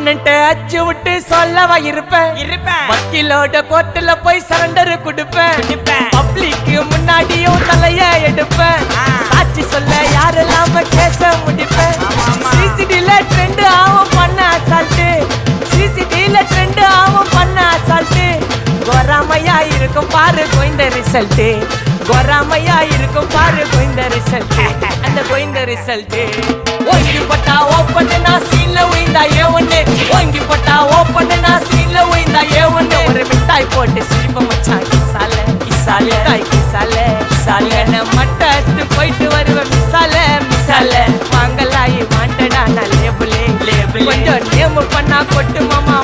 அண்ணன்ட்ட அச்சு விட்டு சொல்லவா இருப்பேன் வக்கீலோட கோர்ட்டுல போய் சரண்டர் கொடுப்பேன் பப்ளிக்கு முன்னாடியும் தலைய எடுப்பேன் சாட்சி சொல்ல யாரெல்லாம கேச முடிப்பேன் சிசிடில ட்ரெண்ட் ஆகும் பண்ண அசால்ட்டு சிசிடில ட்ரெண்ட் ஆகும் பண்ண அசால்ட்டு கோராமையா இருக்கும் பாரு கோயிந்த ரிசல்ட் கோராமையா இருக்கும் பாரு கோயிந்த ரிசல்ட் அந்த கோயிந்த ரிசல்ட் ஓங்கி பட்டா ஓப்பன் நான் சீன்ல உயிந்தா ஒண்ணு ஓங்கி பட்டா ஓப்பன் நான் சீன்ல உயிந்தா ஒண்ணு ஒரு மிட்டாய் போட்டு சிரிப்ப மச்சான் கிசால கிசால தாய் கிசால கிசால மட்டத்து போயிட்டு வருவேன் மிசால மிசால வாங்கலாயி வாண்டடா நான் லேபிளே லேபிள் கொஞ்சம் நேம் பண்ணா கொட்டு மாமா